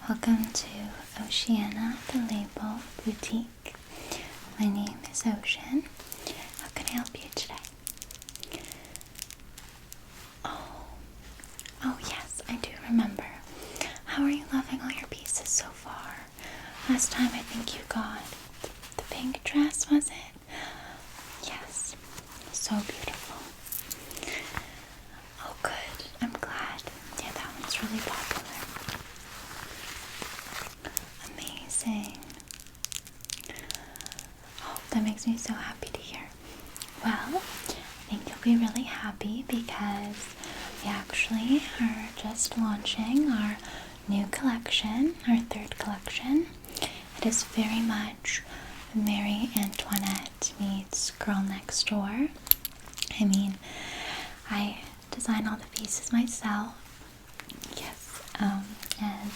Welcome to Oceanna, the label boutique. My name is Ocean. How can I help you today? Oh yes, I do remember. How are you loving all your pieces so far? Last time I think you got the pink dress, was it? Yes, so beautiful. Oh good, I'm glad. Yeah, that one's really popular. Amazing. Oh, that makes me so happy to hear. Well, I think you'll be really happy because we actually are just launching our new collection, our third collection. It is very much Marie Antoinette meets Girl Next Door. I mean, I design all the pieces myself. Yes, and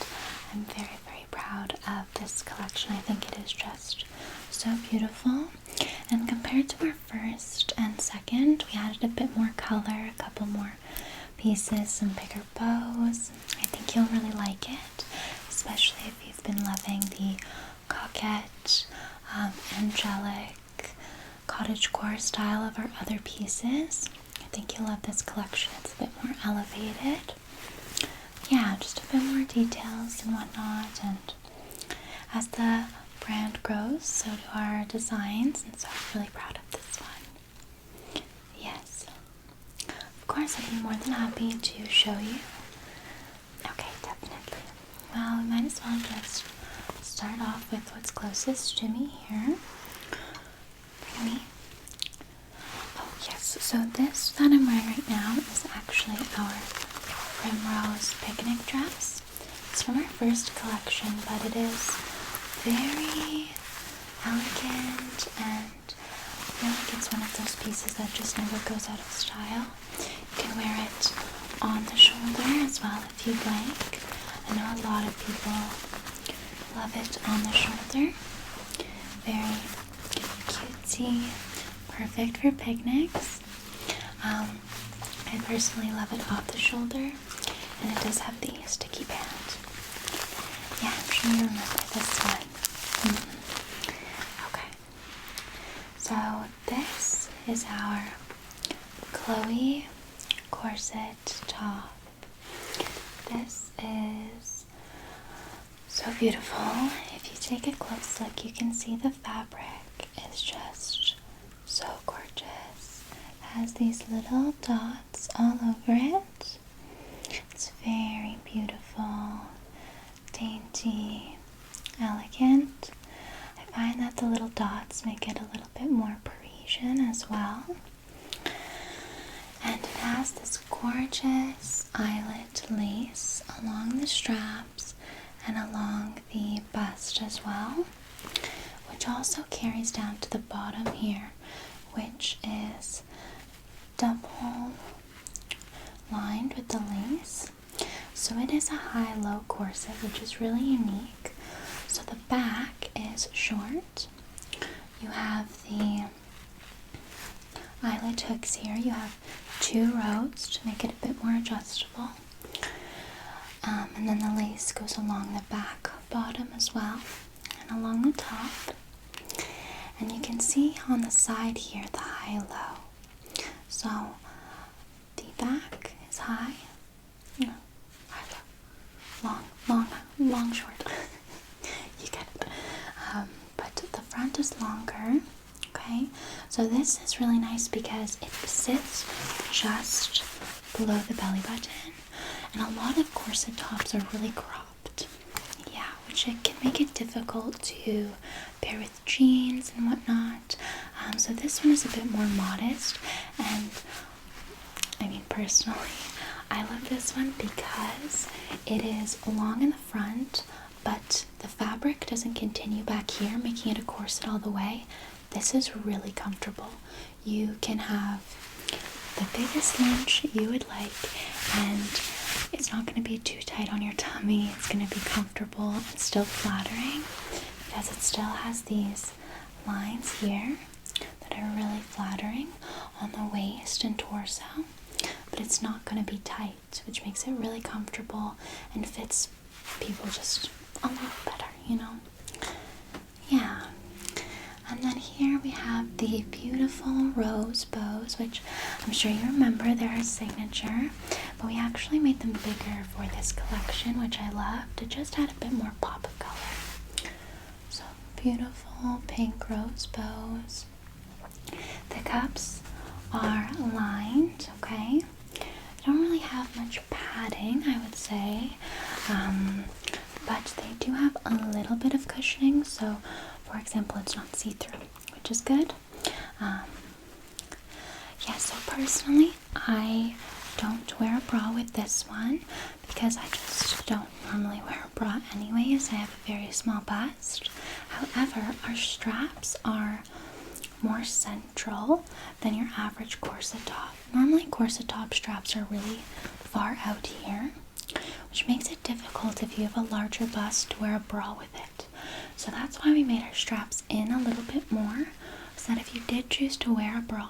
I'm very, very proud of this collection. I think it is just so beautiful. And compared to our first and second, we added a bit more color, a couple more pieces, some bigger bows. I think you'll really like it, especially if you've been loving the coquette, angelic, cottagecore style of our other pieces. I think you'll love this collection. It's a bit more elevated. Yeah, just a bit more details and whatnot, and as the brand grows, so do our designs, and so I'm really proud of this one. Yes. Of course, I'd be more than happy to show you. Okay, definitely. Well, we might as well just start off with what's closest to me here. Bring me. Oh, yes. So this that I'm wearing right now is actually our Primrose picnic dress. It's from our first collection, but it is very elegant, and I feel like it's one of those pieces that just never goes out of style. You can wear it on the shoulder as well if you'd like. I know a lot of people love it on the shoulder. Very cutesy, perfect for picnics. I personally love it off the shoulder, and it does have the sticky band. Yeah, I'm sure you remember this one. Okay, so this is our Chloe corset top. This is so beautiful. If you take a close look, you can see the fabric is just so gorgeous. It has these little dots all over it. It's very beautiful, dainty, elegant. I find that the little dots make it a little bit more Parisian as well. And it has this gorgeous eyelet lace along the straps and along the bust as well, which also carries down to the bottom here, which is double lined with the lace. So it is a high-low corset, which is really unique. So the back is short. You have the eyelet hooks here. You have 2 rows to make it a bit more adjustable. And then the lace goes along the back bottom as well, and along the top. And you can see on the side here the high-low. So the back is high, high-low, long, short. You get it. But the front is longer. Okay, so this is really nice because it sits just below the belly button, and a lot of corset tops are really cropped. Yeah, which it can make it difficult to pair with jeans and whatnot. So this one is a bit more modest, and I mean personally, I love this one because it is long in the front, but the fabric doesn't continue back here, making it a corset all the way. This is really comfortable. You can have the biggest lunch you would like, and it's not going to be too tight on your tummy. It's going to be comfortable and still flattering because it still has these lines here that are really flattering on the waist and torso, but it's not going to be tight, which makes it really comfortable and fits people just a lot better, you know? Yeah. And then here we have the beautiful rose bows, which I'm sure you remember they're a signature, but we actually made them bigger for this collection, which I love, to just add a bit more pop of color. So beautiful pink rose bows. The cups are lined, okay? They don't really have much padding, I would say, but they do have a little bit of cushioning, so for example, it's not see-through, which is good. Yeah, so personally, I don't wear a bra with this one because I just don't normally wear a bra anyways. I have a very small bust. However, our straps are more central than your average corset top. Normally, corset top straps are really far out here, which makes it difficult if you have a larger bust to wear a bra with it. So that's why we made our straps in a little bit more, so that if you did choose to wear a bra,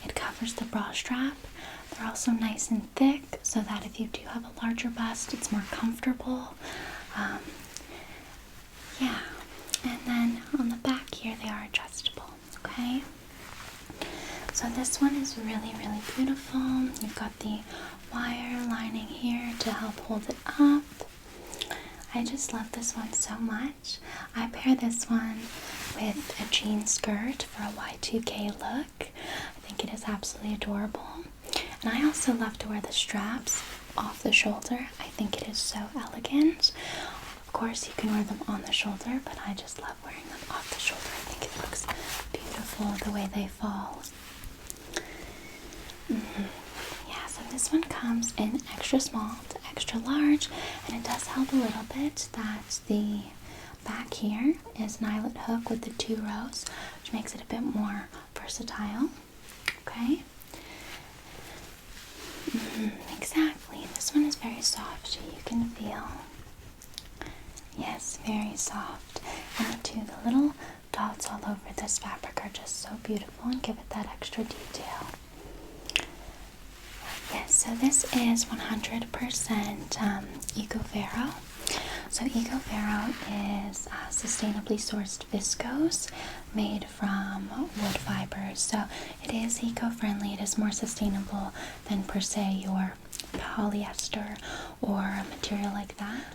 it covers the bra strap. They're also nice and thick, so that if you do have a larger bust, it's more comfortable. Yeah, and then on the back here, they are adjustable, okay? So this one is really, really beautiful. You've got the wire lining here to help hold it up. I just love this one so much. I pair this one with a jean skirt for a Y2K look. I think it is absolutely adorable. And I also love to wear the straps off the shoulder. I think it is so elegant. Of course, you can wear them on the shoulder, but I just love wearing them off the shoulder. I think it looks beautiful the way they fall. Yeah, so this one comes in extra small to extra large, and it does help a little bit that the back here is an eyelet hook with the 2 rows, which makes it a bit more versatile. Okay? Exactly. This one is very soft. You can feel. Yes, very soft. And the little dots all over this fabric are just so beautiful and give it that extra detail. Yes, so this is 100% Eco-Vero. So Eco-Vero is sustainably sourced viscose made from wood fibers. So it is eco-friendly. It is more sustainable than per se your polyester or a material like that.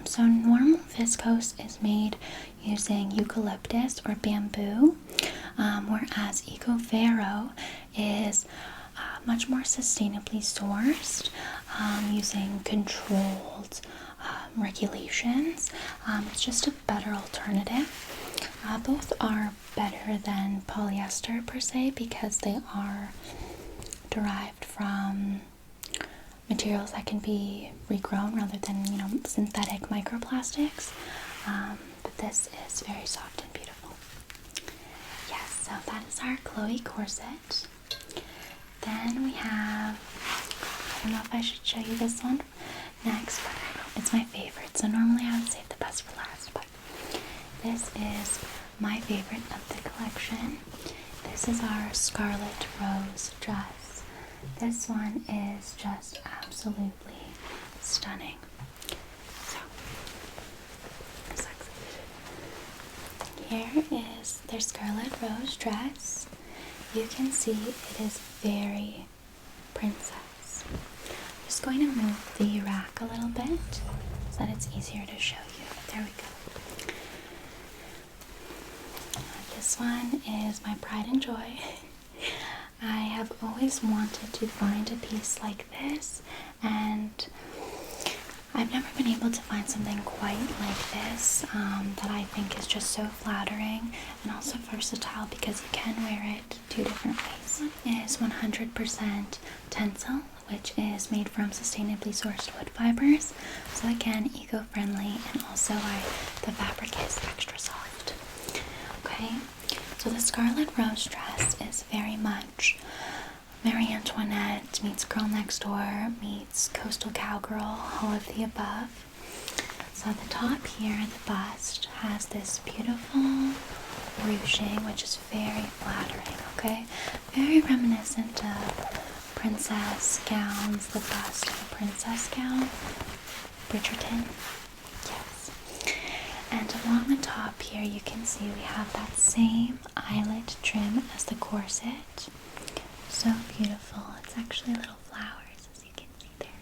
So normal viscose is made using eucalyptus or bamboo, whereas Eco-Vero is much more sustainably sourced using controlled regulations. It's just a better alternative. Both are better than polyester per se because they are derived from materials that can be regrown rather than, synthetic microplastics. But this is very soft and beautiful. Yes, so that is our Chloe corset. Then we have, I don't know if I should show you this one next, but it's my favorite. So normally I would save the best for last, but this is my favorite of the collection. This is our Scarlet Rose dress. This one is just absolutely stunning. So excited. Here is their Scarlet Rose dress. You can see it is very princess. I'm just going to move the rack a little bit so that it's easier to show you. There we go. This one is my pride and joy. I have always wanted to find a piece like this, and I've never been able to find something quite like this that I think is just so flattering and also versatile because you can wear it 2 different ways. It is 100% tencel, which is made from sustainably sourced wood fibers. So again, eco-friendly, and also the fabric is extra soft. Okay, so the Scarlet Rose dress is very much Marie Antoinette meets Girl Next Door meets Coastal Cowgirl, all of the above. So at the top here, the bust has this beautiful ruching, which is very flattering, okay? Very reminiscent of princess gowns, the bust of a princess gown. Bridgerton, yes. And along the top here, you can see we have that same eyelet trim as the corset. So beautiful. It's actually little flowers, as you can see there.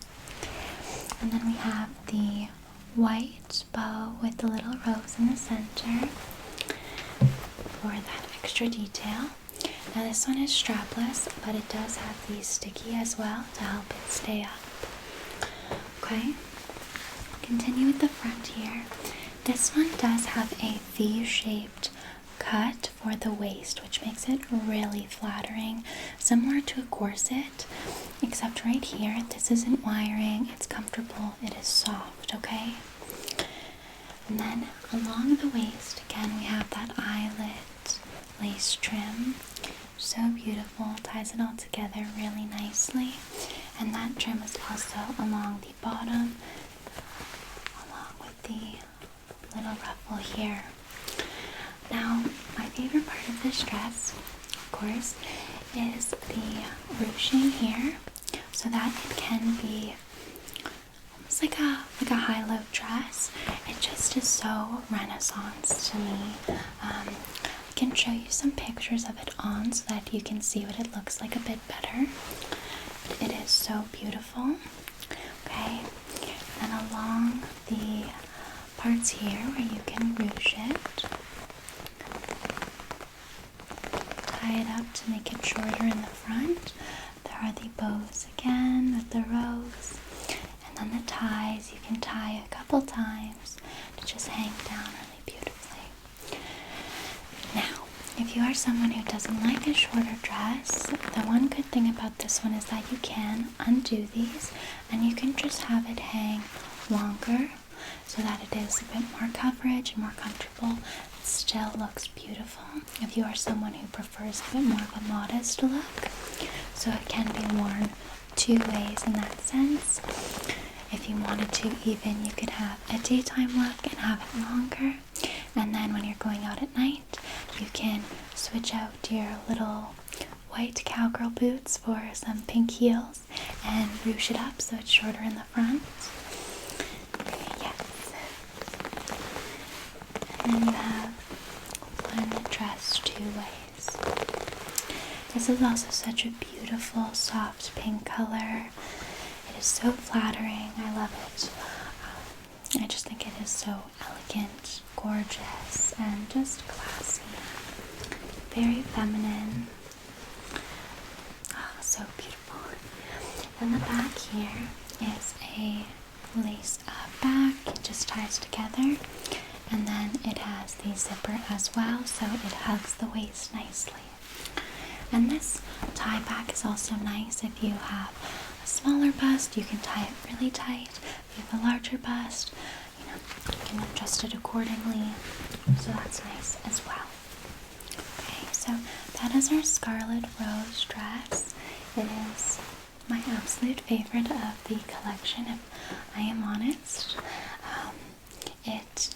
And then we have the white bow with the little rose in the center for that extra detail. Now this one is strapless, but it does have the sticky as well to help it stay up. Okay, continue with the front here. This one does have a V-shaped cut for the waist, which makes it really flattering, similar to a corset, except right here, this isn't wiring, it's comfortable, it is soft, okay? And then along the waist, again, we have that eyelet lace trim. So beautiful, ties it all together really nicely. And that trim is also along the bottom, along with the little ruffle here. Now, my favorite part of this dress, of course, is the ruching here, so that it can be almost like a high-low dress. It just is so Renaissance to me. I can show you some pictures of it on so that you can see what it looks like a bit better. It is so beautiful. Okay, and along the parts here where you can ruche it, tie it up to make it shorter in the front. There are the bows again with the rose, and then the ties you can tie a couple times to just hang down really beautifully. Now, if you are someone who doesn't like a shorter dress, the one good thing about this one is that you can undo these and you can just have it hang longer so that it is a bit more coverage and more comfortable. It still looks beautiful if you are someone who prefers a bit more of a modest look. So it can be worn two ways in that sense. If you wanted to even, you could have a daytime look and have it longer. And then when you're going out at night, you can switch out your little white cowgirl boots for some pink heels and ruche it up so it's shorter in the front. Yes. And then you have one dress two ways. This is also such a beautiful, soft pink color. It is so flattering. I love it. I just think it is so elegant, gorgeous, and just classy. Very feminine. Oh, so beautiful. And the back here is a lace back. It just ties together. And then it has the zipper as well, so it hugs the waist nicely. And this tie back is also nice if you have a smaller bust. You can tie it really tight. If you have a larger bust, you can adjust it accordingly. So that's nice as well. Okay, so that is our Scarlet Rose dress. It is my absolute favorite of the collection, if I am honest. It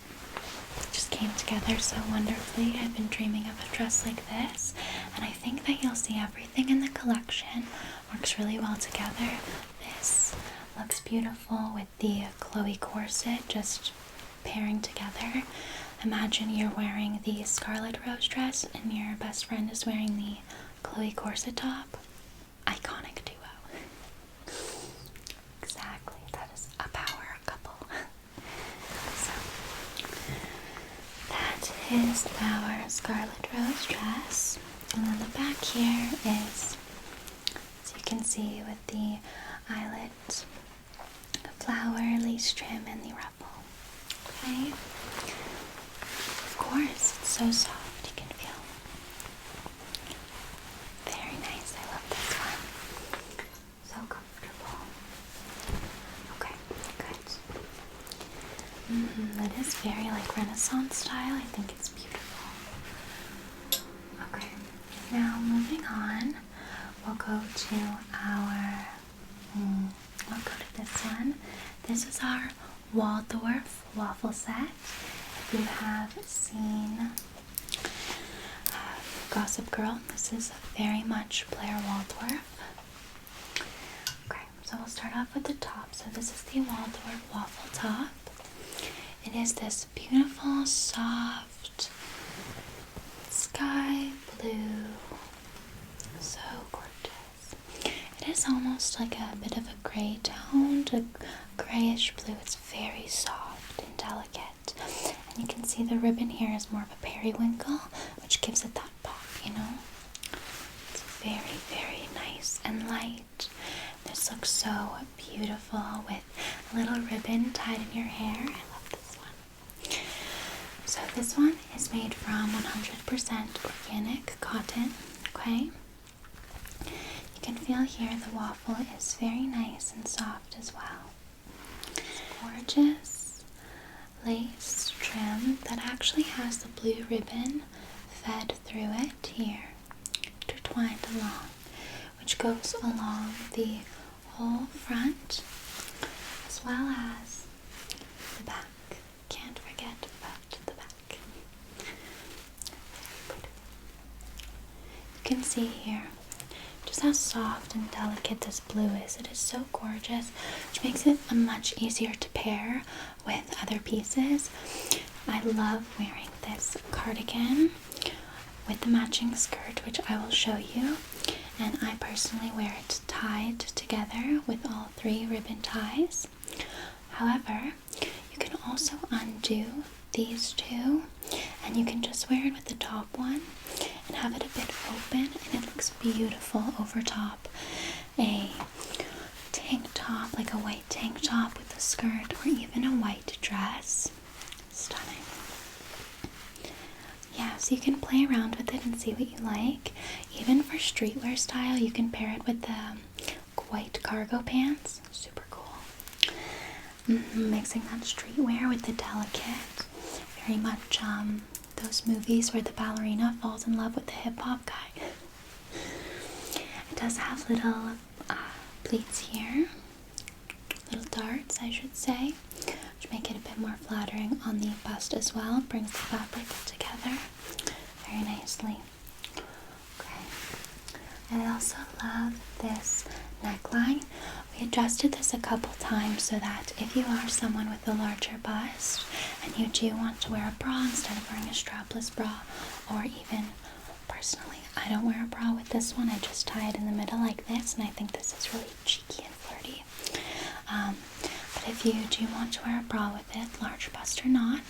just came together so wonderfully. I've been dreaming of a dress like this, and I think that you'll see everything in the collection works really well together. This looks beautiful with the Chloe corset just pairing together. Imagine you're wearing the Scarlet Rose dress and your best friend is wearing the Chloe corset top. Iconic duo. Exactly, that is a power couple. So, that is our Scarlet Rose dress. And then the back here is, as you can see, with the eyelet, flower, lace trim, and the ruffle. Okay? Of course, it's so soft, you can feel. Very nice, I love this one. So comfortable. Okay, good. That is very like Renaissance style. I think it's beautiful. Okay, now moving on, we'll go to our, we'll go to this one. This is our Waldorf waffle set. If you have seen Gossip Girl, this is very much Blair Waldorf. Okay, so we'll start off with the top. So this is the Waldorf waffle top. It is this beautiful, soft sky blue. So gorgeous. It is almost like a bit of a gray tone, a grayish blue. It's very soft and delicate. And you can see the ribbon here is more of a periwinkle, which gives it that pop, you know? It's very, very nice and light. This looks so beautiful with a little ribbon tied in your hair. I love this one. So this one is made from 100% organic cotton, okay? You can feel here the waffle is very nice and soft as well. It's gorgeous lace trim that actually has the blue ribbon fed through it here, intertwined along, which goes along the whole front as well as the back. Can't forget about the back. You can see here just how soft and delicate this blue is. It is so gorgeous, which makes it much easier to pair with other pieces. I love wearing this cardigan with the matching skirt, which I will show you. And I personally wear it tied together with all 3 ribbon ties. However, you can also undo these 2 and you can just wear it with the top one and have it a bit open, and it looks beautiful over top a tank top, like a white tank top with a skirt, or even a white dress. Stunning. Yeah, so you can play around with it and see what you like. Even for streetwear style, you can pair it with the white cargo pants. Super cool. Mixing that streetwear with the delicate. Very much those movies where the ballerina falls in love with the hip-hop guy. It does have little pleats here. Little darts, I should say, which make it a bit more flattering on the bust as well. Brings the fabric together very nicely. Okay. I also love this neckline. We adjusted this a couple times so that if you are someone with a larger bust and you do want to wear a bra instead of wearing a strapless bra, or even personally, I don't wear a bra with this one. I just tie it in the middle like this, and I think this is really cheeky and flirty. But if you do want to wear a bra with it, large bust or not,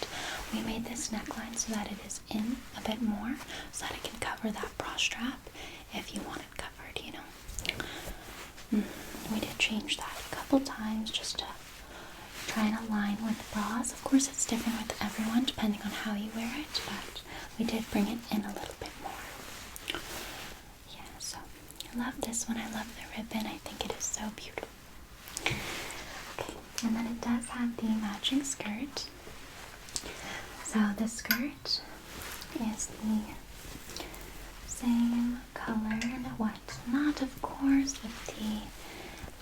we made this neckline so that it is in a bit more, so that it can cover that bra strap if you want it covered, you know. We did change that a couple times just to try and align with bras. Of course, it's different with everyone depending on how you wear it, but we did bring it in a little bit more. Yeah, so I love this one. I love the ribbon. I think it is so beautiful. Okay, and then it does have the matching skirt. So the skirt is the same color and whatnot, of course, with the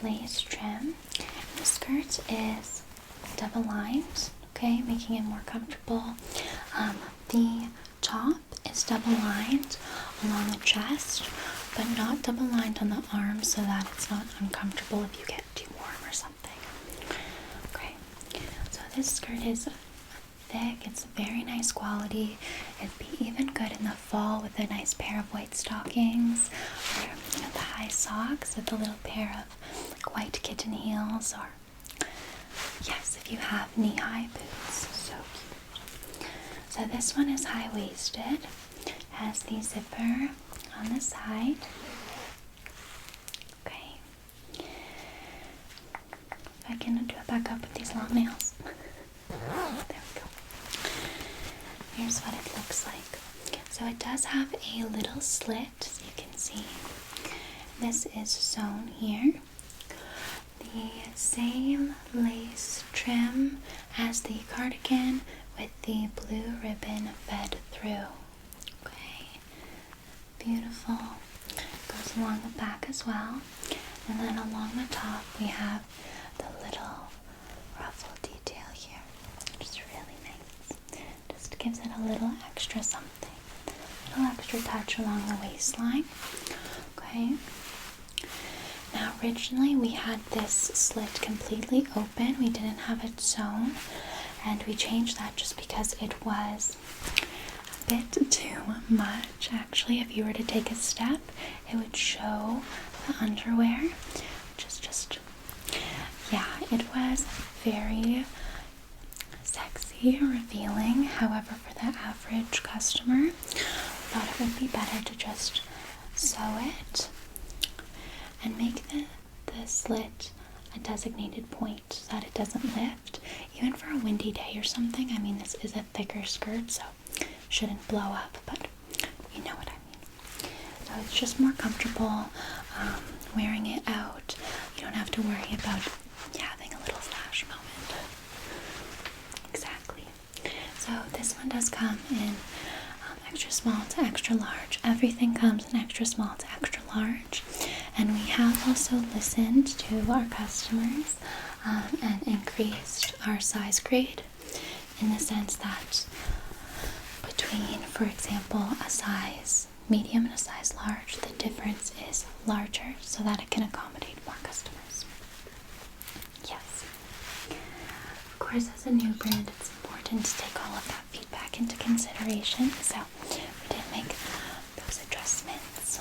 lace trim. And the skirt is double lined, okay, making it more comfortable. The top is double lined along the chest, but not double lined on the arms so that it's not uncomfortable if you get too warm or something. Okay, so this skirt is thick. It's very nice quality. It'd be even good in the fall with a nice pair of white stockings, or the high socks with a little pair of like white kitten heels, or yes, if you have knee-high boots. So cute. So this one is high-waisted. Has the zipper on the side. Okay. If I can do it back up with these long nails. There we go. Here's what it looks like. So it does have a little slit, as you can see. This is sewn here. The same lace trim as the cardigan with the blue ribbon fed through. Okay, beautiful. Goes along the back as well. And then along the top we have the little ruffle detail here, which is really nice. Just gives it a little extra something. A little extra touch along the waistline. Okay. Now originally we had this slit completely open. We didn't have it sewn. and we changed that just because it was a bit too much. Actually, if you were to take a step, it would show the underwear, which is just, yeah, it was very sexy, revealing. However, for the average customer, I thought it would be better to just sew it and make the slit a designated point so that it doesn't lift. Even for a windy day or something, I mean, this is a thicker skirt, so it shouldn't blow up, but you know what I mean. So it's just more comfortable wearing it out. You don't have to worry about having a little flash moment. Exactly. So this one does come in extra small to extra large. Everything comes in extra small to extra large. And we have also listened to our customers and increased our size grade, in the sense that between, for example, a size medium and a size large, the difference is larger so that it can accommodate more customers. Yes. Of course, as a new brand, it's important to take all of that feedback into consideration, so we did make those adjustments.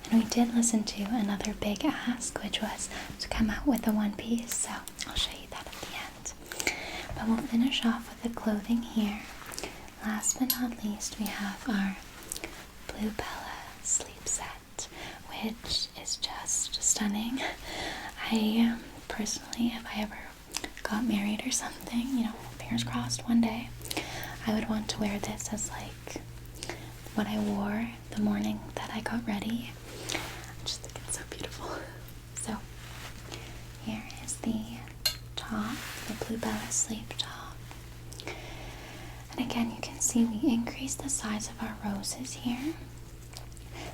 And we did listen to another big ask, which was to come out with a one piece, so I'll show you that at the end. But we'll finish off with the clothing here. Last but not least, we have our Bluebella sleep set, which is just stunning. I personally, if I ever got married or something, you know, fingers crossed one day, I would want to wear this as like what I wore the morning that I got ready. I just think it's so beautiful. So here is the top, the Bluebella sleep top. And again, you can see we increased the size of our roses here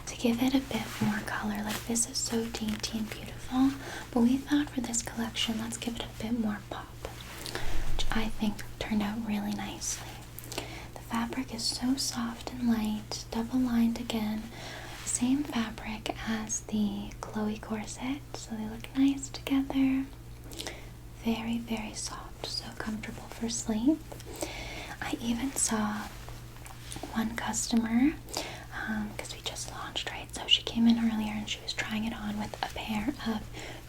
to give it a bit more color. Like, this is so dainty and beautiful, but we thought for this collection, let's give it a bit more pop, which I think turned out really nicely. The fabric is so soft and light, double lined again, same fabric as the Chloe corset, so they look nice together. Very, very soft, so comfortable for sleep. I even saw one customer, because we just launched, right? So she came in earlier and she was trying it on with a pair of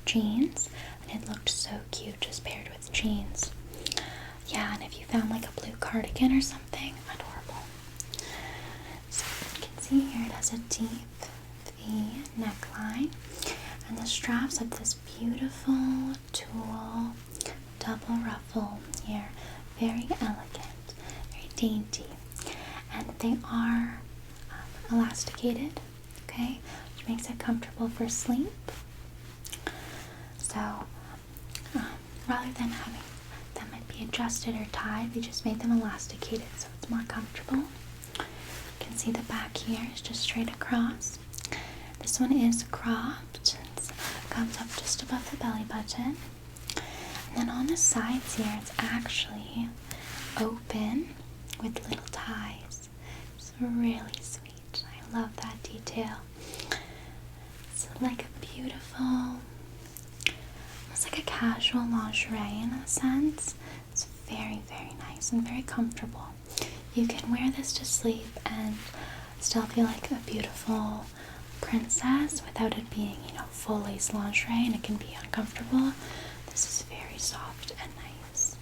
jeans, and it looked so cute just paired with jeans. Yeah, and if you found like a blue cardigan or something, adorable. So you can see here it has a deep V neckline, and the straps have this beautiful tulle double ruffle here. Very elegant, very dainty, and they are elasticated, okay, which makes it comfortable for sleep. So rather than having them be adjusted or tied, we just made them elasticated so it's more comfortable. You can see the back here is just straight across. This one is cropped. It comes up just above the belly button. And then on the sides here, it's actually open with little ties. It's really sweet. I love that detail. It's like a beautiful, almost like a casual lingerie in a sense. It's very, very nice and very comfortable. You can wear this to sleep and still feel like a beautiful princess without it being, you know, full lace lingerie, and it can be uncomfortable. This is very soft and nice.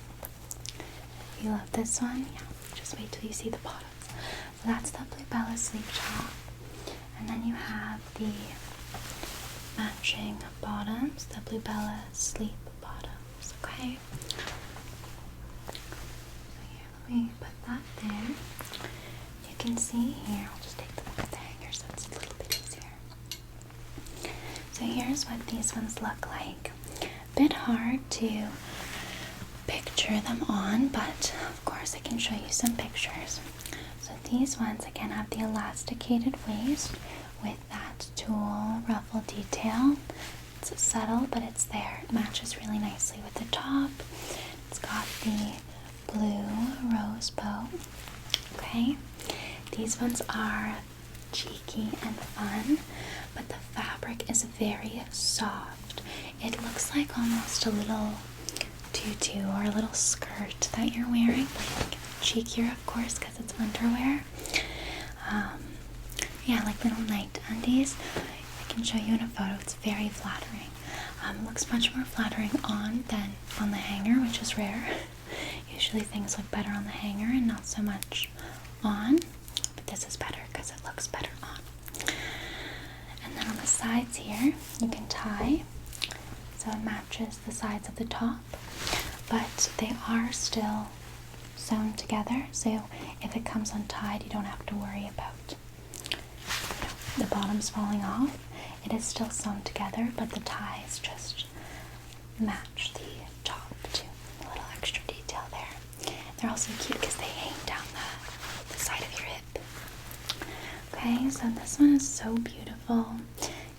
You love this one? Yeah, just wait till you see the bottoms. So that's the Bluebella sleep top. And then you have the matching bottoms, the Bluebella sleep bottoms, okay? So here, let me put that there. You can see here, I'll just take them off the hanger so it's a little bit easier. So here's what these ones look like. A bit hard to picture them on, but of course I can show you some pictures. So these ones again have the elasticated waist with that tulle ruffle detail. It's subtle, but it's there. It matches really nicely with the top. It's got the blue rose bow. Okay, these ones are cheeky and fun, but the fabric is very soft. It looks like almost a little tutu or a little skirt that you're wearing, like cheekier of course because it's underwear. Yeah, like little night undies. I can show you in a photo. It's very flattering. Looks much more flattering on than on the hanger, which is rare. Usually things look better on the hanger and not so much on, but this is better because it looks better on. And then on the sides here, you can tie, so it matches the sides of the top, but they are still sewn together, so if it comes untied, you don't have to worry about the bottoms falling off. It is still sewn together, but the ties just match the top too. A little extra detail there. They're also cute because they hang down the side of your hip. Okay, so this one is so beautiful.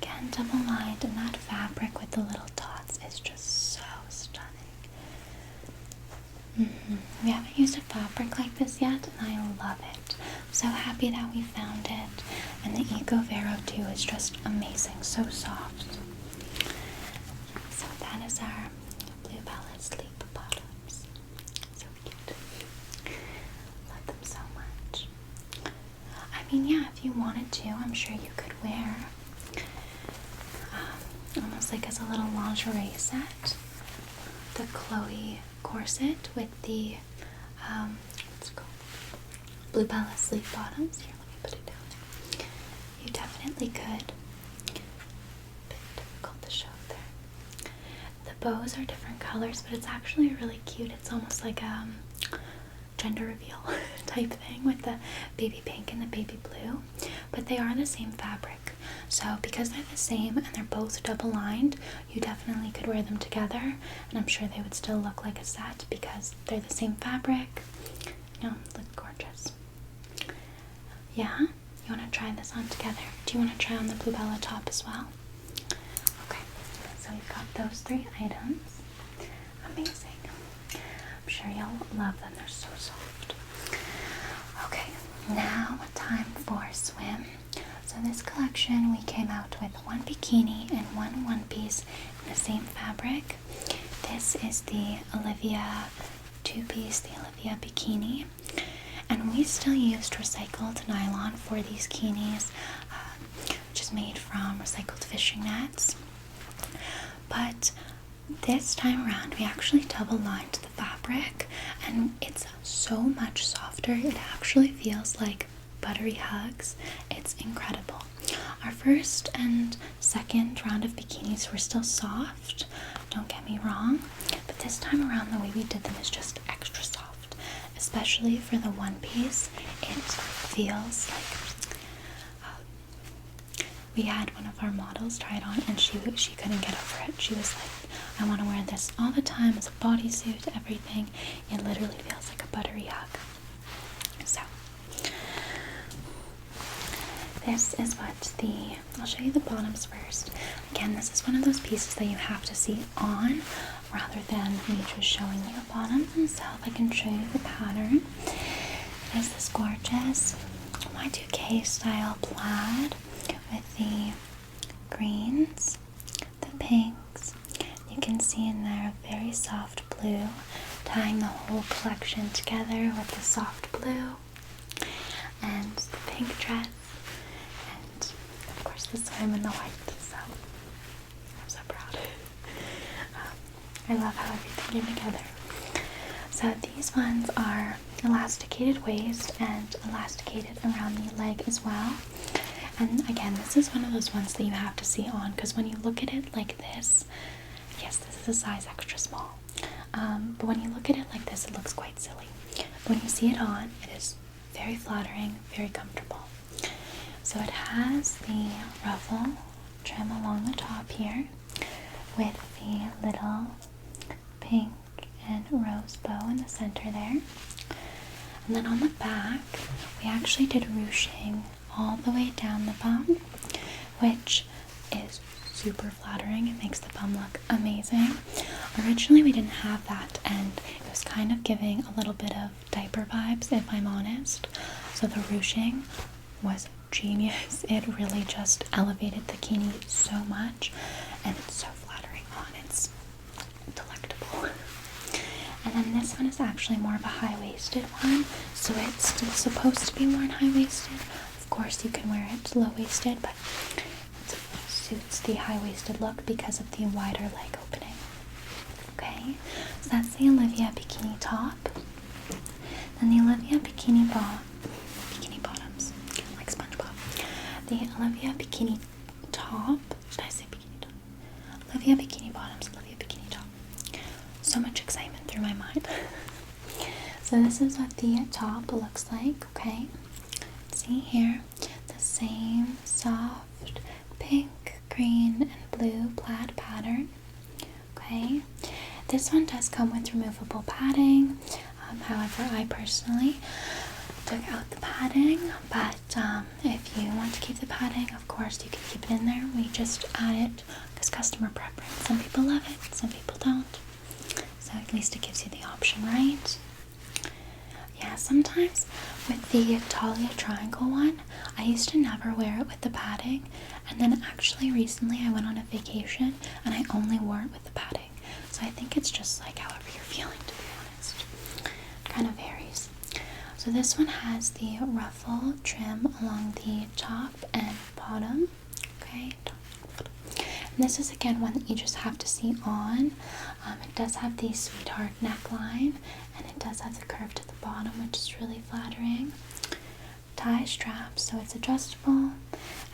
Again, double lined, and that fabric with the little dots is just so stunning. We haven't used a fabric like this yet, and I love it. I'm so happy that we found it. And the Eco Vero too is just amazing, so soft. So that is our Bluebella sleep bottoms. So cute. Love them so much. I mean, yeah, if you wanted to, I'm sure you could wear almost like as a little lingerie set, the Chloe corset with the what's it called? Bluebella sleep bottoms. Here, let me put it down there. You definitely could. A bit difficult to show there. The bows are different colors, but it's actually really cute. It's almost like a gender reveal type thing with the baby pink and the baby blue, but they are the same fabric. So because they're the same and they're both double lined, you definitely could wear them together, and I'm sure they would still look like a set because they're the same fabric. You know, look gorgeous. Yeah? You want to try this on together? Do you want to try on the Bluebella top as well? Okay, so we've got those 3 items. Amazing. I'm sure you'll love them. They're so soft. Okay, now time for swim. So this collection, we came out with 1 bikini and 1 one-piece in the same fabric. This is the Olivia 2-piece, the Olivia bikini. And we still used recycled nylon for these bikinis, which is made from recycled fishing nets. But this time around, we actually double lined the fabric, and it's so much softer. It actually feels like buttery hugs. It's incredible. Our first and second round of bikinis were still soft, don't get me wrong, but this time around the way we did them is just extra soft, especially for the one piece. It feels like we had one of our models try it on, and she couldn't get over it. She was like, I want to wear this all the time as a bodysuit, everything. It literally feels like a buttery hug. So this is what I'll show you the bottoms first. Again, this is one of those pieces that you have to see on rather than me just showing you the bottoms themselves. I can show you the pattern. It is this gorgeous Y2K style plaid with the greens, the pinks. You can see in there a very soft blue, tying the whole collection together with the soft blue and the pink dress. Of course, the swim in the white, so I'm so proud. I love how everything came together. So these ones are elasticated waist and elasticated around the leg as well. And again, this is one of those ones that you have to see on, because when you look at it like this, yes, this is a size extra small. But when you look at it like this, it looks quite silly. But when you see it on, it is very flattering, very comfortable. So it has the ruffle trim along the top here with the little pink and rose bow in the center there. And then on the back, we actually did ruching all the way down the bum, which is super flattering. It makes the bum look amazing. Originally, we didn't have that, and it was kind of giving a little bit of diaper vibes, if I'm honest. So the ruching was genius. It really just elevated the bikini so much, and it's so flattering on. It's delectable. And then this one is actually more of a high-waisted one, so it's still supposed to be worn high-waisted. Of course, you can wear it low-waisted, but it suits the high-waisted look because of the wider leg opening. Okay, so that's the Olivia bikini top. Then the Olivia bikini bottoms, like SpongeBob. The Olivia bikini top. Did I say bikini top? Olivia bikini bottoms. Olivia bikini top. So much excitement through my mind. So this is what the top looks like. Okay. See here, the same soft pink, green, and blue plaid pattern. Okay. This one does come with removable padding. However, I personally took out the padding, but if you want to keep the padding, of course you can keep it in there. We just add it because customer preference. Some people love it, some people don't. So at least it gives you the option, right? Yeah, sometimes with the Talia triangle one, I used to never wear it with the padding, and then actually recently I went on a vacation and I only wore it with the padding. So I think it's just like however you're feeling, to be honest. It kind of varies. So this one has the ruffle trim along the top and bottom. Okay, and this is again one that you just have to see on. It does have the sweetheart neckline, and it does have the curve to the bottom, which is really flattering. Tie strap, so it's adjustable,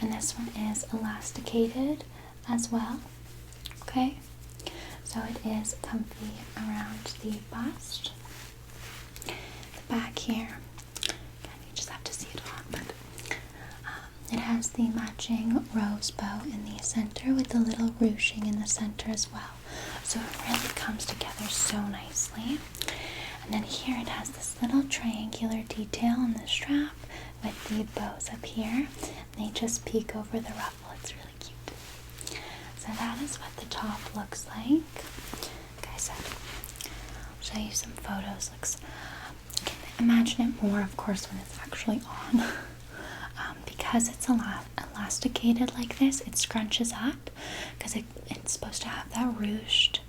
and this one is elasticated as well. Okay, so it is comfy around the bust. The back here, again, you just have to see it on, but it has the matching rose bow in the center with the little ruching in the center as well. So it really comes together so nicely. And then here it has this little triangular detail on the strap with the bows up here. And they just peek over the ruffle. It's really cute. So that is what the top looks like. Like I said, I'll show you some photos. You can imagine it more, of course, when it's actually on. Because it's elasticated like this, it scrunches up because it's supposed to have that ruched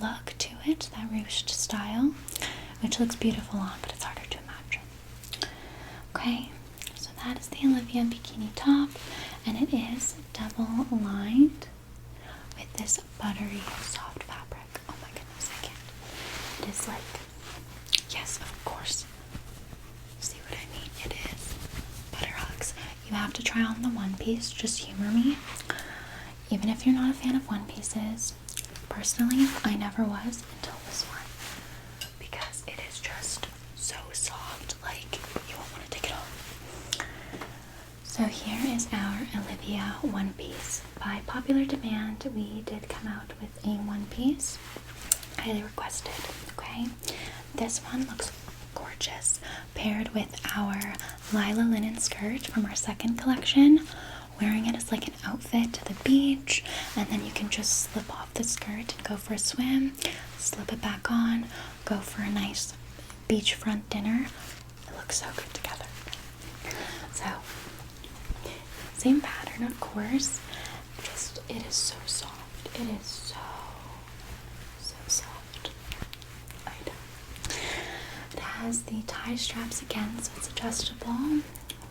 look to it, that ruched style, which looks beautiful on, but it's harder to imagine. Okay, so that is the Olivia bikini top, and it is double lined with this buttery soft fabric. Oh my goodness, I can't. It is like, yes, of course. See what I mean? It is butter hugs. You have to try on the one piece, just humor me. Even if you're not a fan of one pieces, personally, I never was until this one, because it is just so soft, like you won't want to take it off. So here is our Olivia one piece. By popular demand, we did come out with a one piece, highly requested. Okay, this one looks gorgeous, paired with our Lila linen skirt from our second collection. Wearing it as like an outfit to the beach, and then you can just slip off the skirt and go for a swim, slip it back on, go for a nice beachfront dinner. It looks so good together. So, same pattern, of course, just it is so soft. It is so soft. I know. It has the tie straps again, so it's adjustable,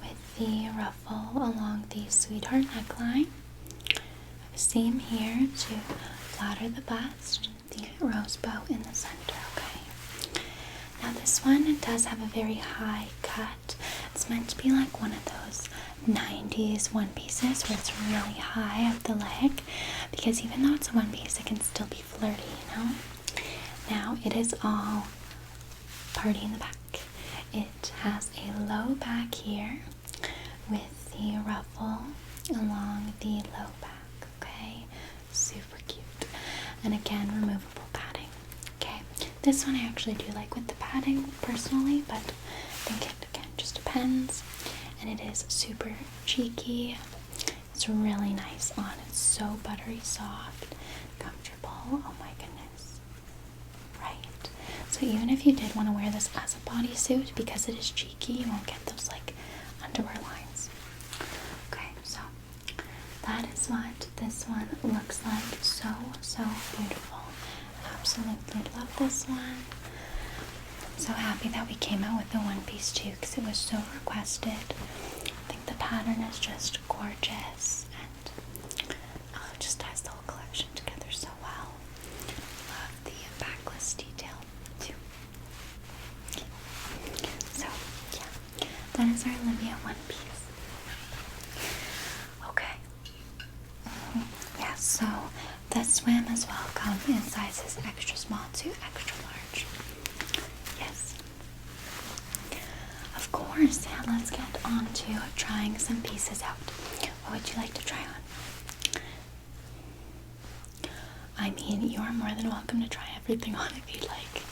with the ruffle along the sweetheart neckline. I have a seam here to flatter the bust, the rose bow in the center. Okay. Now this one does have a very high cut. It's meant to be like one of those 90s one pieces where it's really high up the leg, because even though it's a one piece, it can still be flirty, you know? Now it is all party in the back. It has a low back here with the ruffle along the low back. Okay, super cute. And again, removable padding. Okay, this one I actually do like with the padding personally, but I think it again just depends. And it is super cheeky. It's really nice on. It's so buttery soft, comfortable. Oh my goodness. Right. So even if you did want to wear this as a bodysuit, because it is cheeky, you won't get those like underwear lines. Okay, so that is what this one looks like. So beautiful. Absolutely love this one. I'm so happy that we came out with the one piece too, because it was so requested. I think the pattern is just gorgeous, and it just ties the whole collection together so well. Love the backless detail too. So yeah, that is our Olivia one piece. Okay. Yeah, so the swim as well come in sizes extra small to extra large. Yes. Of course, yeah, let's get on to trying some pieces out. What would you like to try on? I mean, you are more than welcome to try everything on if you'd like.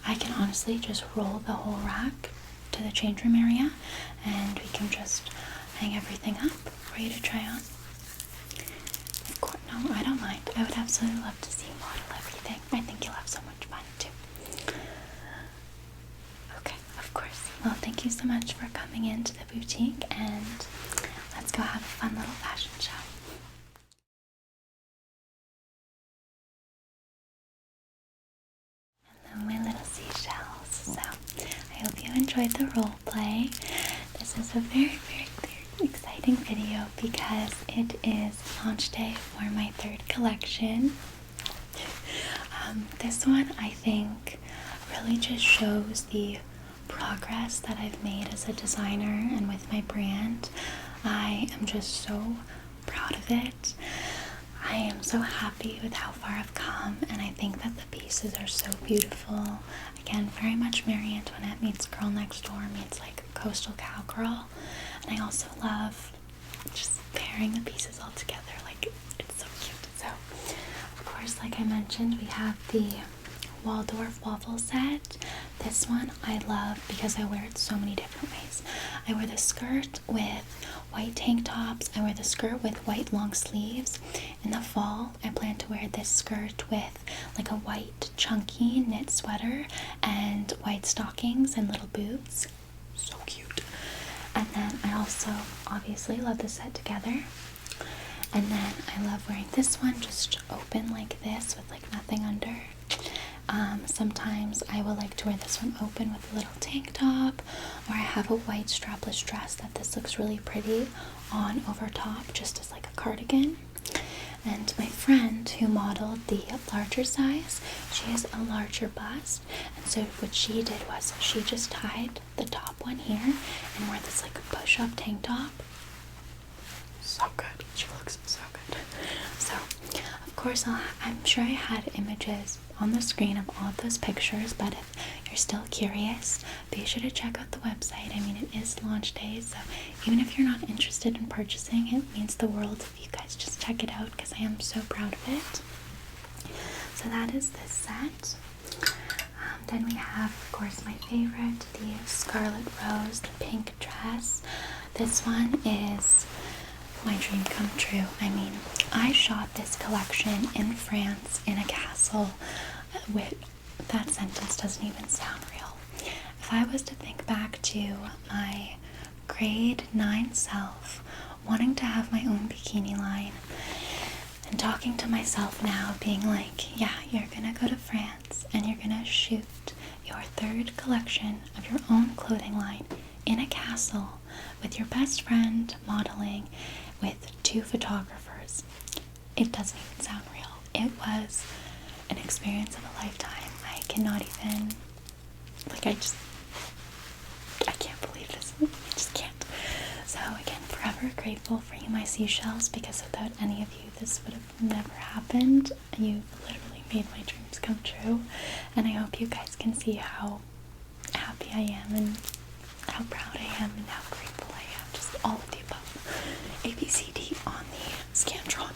I can honestly just roll the whole rack to the change room area, and we can just hang everything up for you to try on. Of course, no, I don't mind. I would absolutely love to see you model everything. I think you'll have so much fun too. Okay, of course. Well, thank you so much for coming into the boutique, and let's go have a fun little fashion show. Hello, my little seashells. So, I hope you enjoyed the role play. This is a very, very exciting video because it is launch day for my third collection. This one, I think, really just shows the progress that I've made as a designer and with my brand. I am just so proud of it. I am so happy with how far I've come, and I think that the pieces are so beautiful. Again, very much Marie Antoinette meets Girl Next Door meets like coastal cowgirl. And I also love just pairing the pieces all together. Like, it's so cute. So, of course, like I mentioned, we have the Waldorf waffle set. This one I love because I wear it so many different ways. I wear the skirt with white tank tops. I wear the skirt with white long sleeves. In the fall, I plan to wear this skirt with like a white chunky knit sweater and white stockings and little boots. So cute. And then I also obviously love the set together. And then I love wearing this one just open like this with like nothing under. Sometimes I will like to wear this one open with a little tank top, or I have a white strapless dress that this looks really pretty on over top just as like a cardigan. And my friend who modeled the larger size, she has a larger bust, and so what she did was she just tied the top one here and wore this like push-up tank top. So good. She looks so good. So, of course, I'm sure I had images on the screen of all of those pictures, but if you're still curious, be sure to check out the website. I mean, it is launch day, so even if you're not interested in purchasing, it means the world if you guys just check it out, because I am so proud of it. So that is this set. Then we have, of course, my favorite, the Scarlet Rose, the pink dress. This one is my dream come true. I mean, I shot this collection in France in a castle. That sentence doesn't even sound real. If I was to think back to my grade 9 self, wanting to have my own bikini line, and talking to myself now, being like, yeah, you're gonna go to France and you're gonna shoot your third collection of your own clothing line in a castle with your best friend modeling with 2 photographers. It doesn't even sound real. It was an experience of a lifetime. I cannot even, like, I can't believe this. I just can't. So again, forever grateful for you, my seashells, because without any of you, this would have never happened. You've literally made my dreams come true, and I hope you guys can see how happy I am and how proud I am and how grateful I am. Just all of the above. ABCD on the Scantron.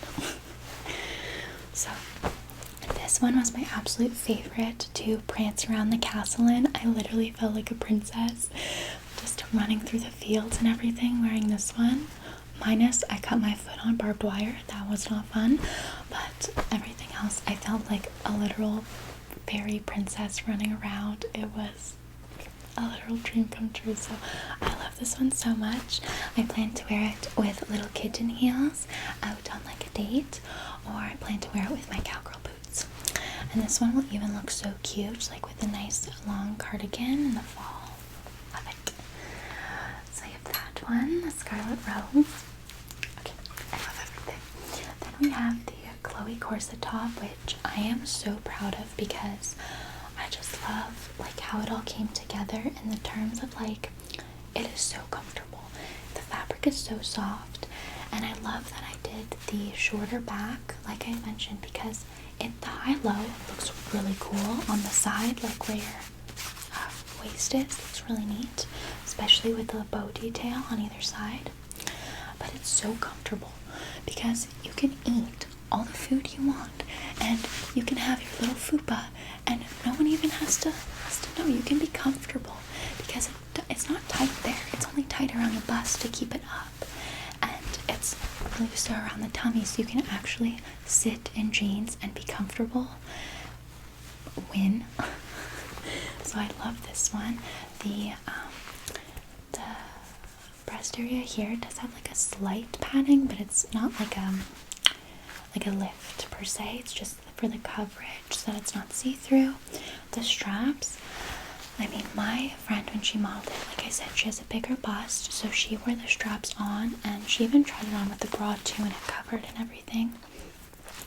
So this one was my absolute favorite to prance around the castle in. I literally felt like a princess just running through the fields and everything wearing this one. Minus I cut my foot on barbed wire. That was not fun. But everything else, I felt like a literal fairy princess running around. It was a literal dream come true. So I love this one so much. I plan to wear it with little kitten heels out on like a date, or I plan to wear it with my cowgirl boots. And this one will even look so cute, like with a nice long cardigan in the fall. Love it. So I have that one, the Scarlet Rose. Okay, I love everything. Then we have the Chloe corset top, which I am so proud of because I just love like how it all came together in the terms of like, it is so comfortable. The fabric is so soft, and I love that I did the shorter back, like I mentioned, because the high-low looks really cool on the side, like where your waist is. Looks really neat, especially with the bow detail on either side. But it's so comfortable because you can eat all the food you want, and you can have your little fupa, and no one even has to know. You can be comfortable because it's not tight there. It's only tight around the bust to keep it up, and it's looser around the tummy, so you can actually sit in jeans and be comfortable. Win. So I love this one. The breast area here does have like a slight padding, but it's not like a lift per se. It's just for the coverage so that it's not see-through. The straps, I mean, my friend, when she modeled it, like I said, she has a bigger bust, so she wore the straps on, and she even tried it on with the bra too, and it covered and everything.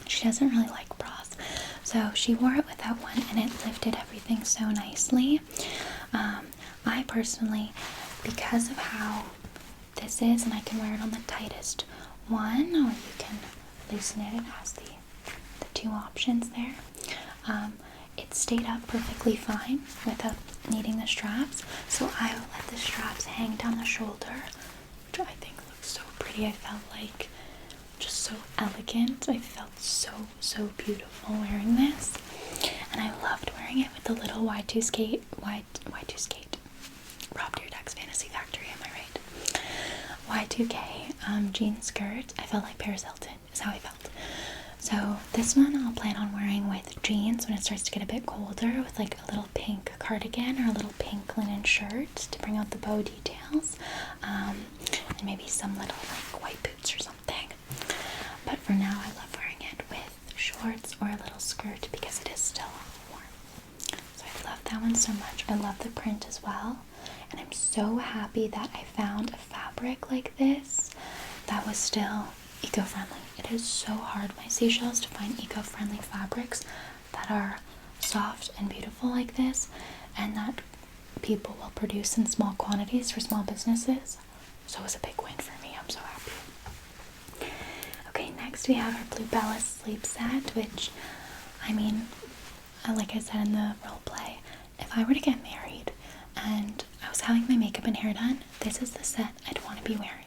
She doesn't really like bras, so she wore it without one, and it lifted everything so nicely. I personally, because of how this is, and I can wear it on the tightest one, or you can loosen it. It has the two options there. It stayed up perfectly fine without needing the straps, so I let the straps hang down the shoulder, which I think looks so pretty. I felt like just so elegant. I felt so beautiful wearing this, and I loved wearing it with the little Y2 skate, Rob Dyrdek's Fantasy Factory, am I right? Y2K jean skirt. I felt like Paris Hilton is how I felt. So this one I'll plan on wearing with jeans when it starts to get a bit colder, with like a little pink cardigan or a little pink linen shirt to bring out the bow details, and maybe some little like white boots or something. But for now, I love wearing it with shorts or a little skirt because it is still warm. So I love that one so much. I love the print as well, and I'm so happy that I found a fabric like this that was still eco-friendly. It is so hard, my seashells, to find eco-friendly fabrics that are soft and beautiful like this, and that people will produce in small quantities for small businesses. So it was a big win for me. I'm so happy. Okay, next we have our Bluebella sleep set, which, I mean, like I said in the role play, if I were to get married and I was having my makeup and hair done, this is the set I'd want to be wearing.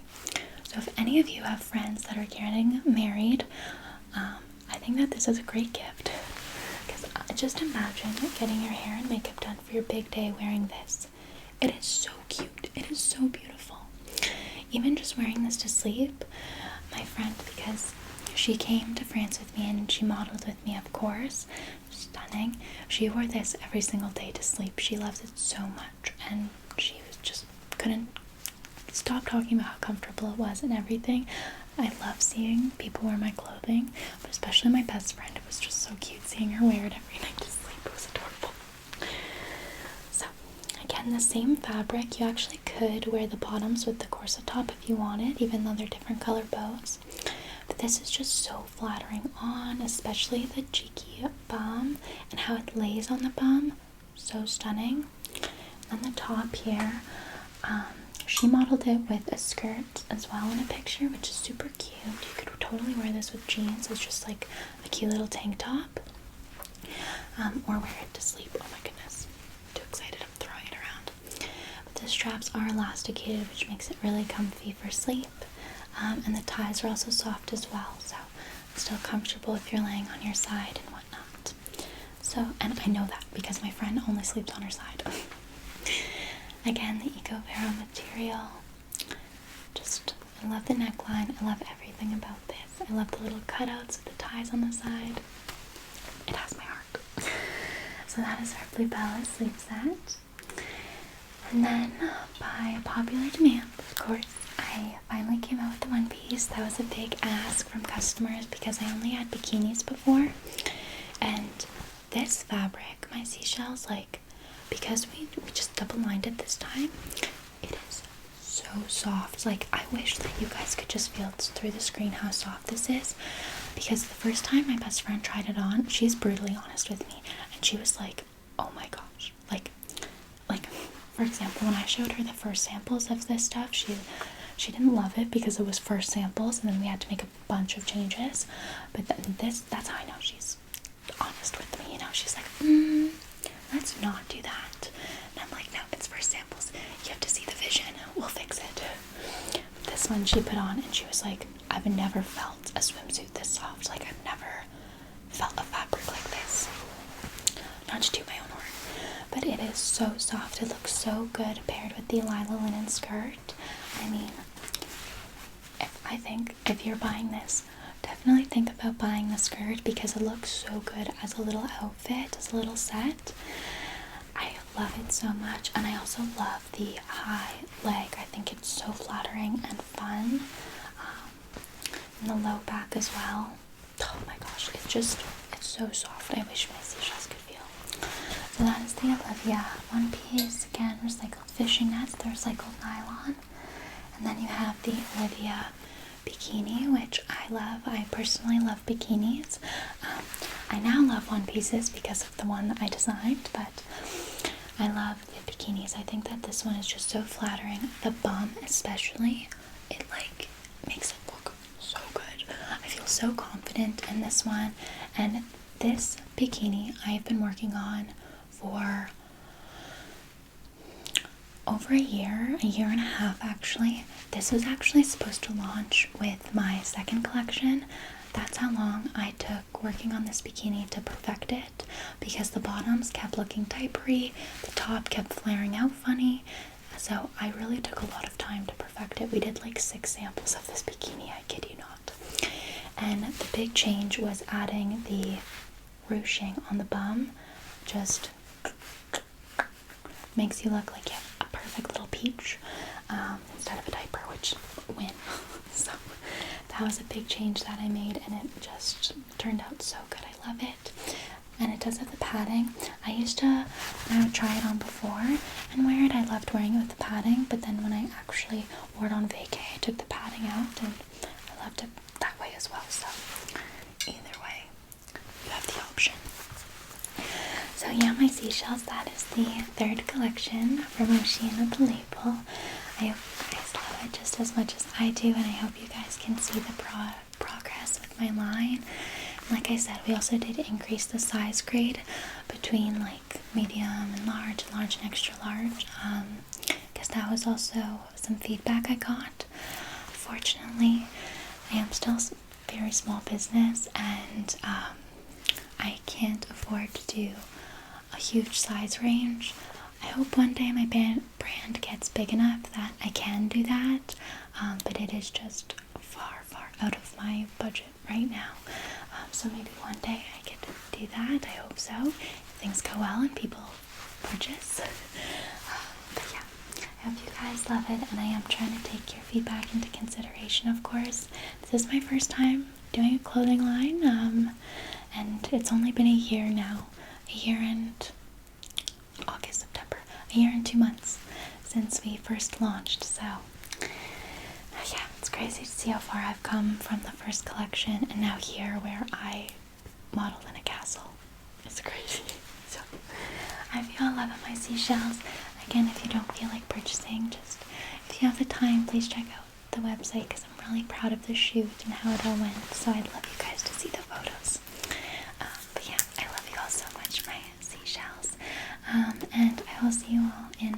So if any of you have friends that are getting married, I think that this is a great gift. Because just imagine getting your hair and makeup done for your big day wearing this. It is so cute. It is so beautiful. Even just wearing this to sleep, my friend, because she came to France with me and she modeled with me, of course, stunning. She wore this every single day to sleep. She loves it so much, and she just couldn't stop talking about how comfortable it was and everything. I love seeing people wear my clothing, but especially my best friend. It was just so cute seeing her wear it every night to sleep. It was adorable. So again, the same fabric. You actually could wear the bottoms with the corset top if you wanted, even though they're different color bows. But this is just so flattering on, especially the cheeky bum and how it lays on the bum. So stunning. And the top here, she modeled it with a skirt as well in a picture, which is super cute. You could totally wear this with jeans. It's just like a cute little tank top, or wear it to sleep. Oh my goodness, I'm too excited, I'm throwing it around. But the straps are elasticated, which makes it really comfy for sleep, and the ties are also soft as well, so it's still comfortable if you're laying on your side and whatnot. So, and I know that because my friend only sleeps on her side. Again, the Eco-Vero material. Just, I love the neckline. I love everything about this. I love the little cutouts with the ties on the side. It has my heart. So that is our Bluebella sleep set. And then, by popular demand, of course, I finally came out with the one piece. That was a big ask from customers because I only had bikinis before. And this fabric, my seashells, like, because we just double lined it this time, it is so soft. Like, I wish that you guys could just feel through the screen how soft this is, because the first time my best friend tried it on, she's brutally honest with me, and she was like, oh my gosh, like for example, when I showed her the first samples of this stuff, she didn't love it because it was first samples, and then we had to make a bunch of changes. But then that's how I know she's honest with me, you know. She's like, let's not do that. And I'm like, no, it's first samples. You have to see the vision. We'll fix it. This one she put on, and she was like, I've never felt a swimsuit this soft. Like, I've never felt a fabric like this. Not to do my own horn, but it is so soft. It looks so good paired with the Lila linen skirt. I mean, I think if you're buying this, definitely think about buying the skirt, because it looks so good as a little outfit, as a little set. I love it so much, and I also love the high leg. I think it's so flattering and fun. And the low back as well. Oh my gosh, it's so soft. I wish my seashells could feel. So that is the Olivia one piece. Again, recycled fishing nets, the recycled nylon. And then you have the Olivia bikini, which I love. I personally love bikinis. I now love one pieces because of the one that I designed, but I love the bikinis. I think that this one is just so flattering. The bum especially, it like makes it look so good. I feel so confident in this one. And this bikini I've been working on for over a year and a half actually. This was actually supposed to launch with my second collection. That's how long I took working on this bikini to perfect it, because the bottoms kept looking diapery, the top kept flaring out funny, so I really took a lot of time to perfect it. We did like 6 samples of this bikini, I kid you not. And the big change was adding the ruching on the bum. Just makes you look like you have a perfect little peach instead of a diaper, which win. So that was a big change that I made, and it just turned out so good. I love it. And it does have the padding. I used to try it on before and wear it. I loved wearing it with the padding, but then when I actually wore it on vacay, I took the padding out, and I loved it that way as well. So either way, you have the option. So yeah, my seashells, that is the 3rd collection from Oceana the label. I hope you guys love it just as much as I do, and I hope you guys can see the progress with my line. Like I said, we also did increase the size grade between like medium and large and extra large, because that was also some feedback I got. Fortunately, I am still a very small business, and I can't afford to do a huge size range. I hope one day my brand gets big enough that I can do that, but it is just far out of my budget right now. So maybe one day I get to do that. I hope so, if things go well and people purchase. But yeah, I hope you guys love it, and I am trying to take your feedback into consideration, of course. This is my first time doing a clothing line, and it's only been a year now. A year and August, September. A year and 2 months since we first launched, so yeah, it's crazy to see how far I've come from the first collection and now here where I model in a castle. It's crazy. So I feel I love my seashells. Again, if you don't feel like purchasing, just if you have the time, please check out the website, because I'm really proud of the shoot and how it all went. So I'd love you guys to see the photos. But yeah, I love you all so much, my seashells. And I will see you all in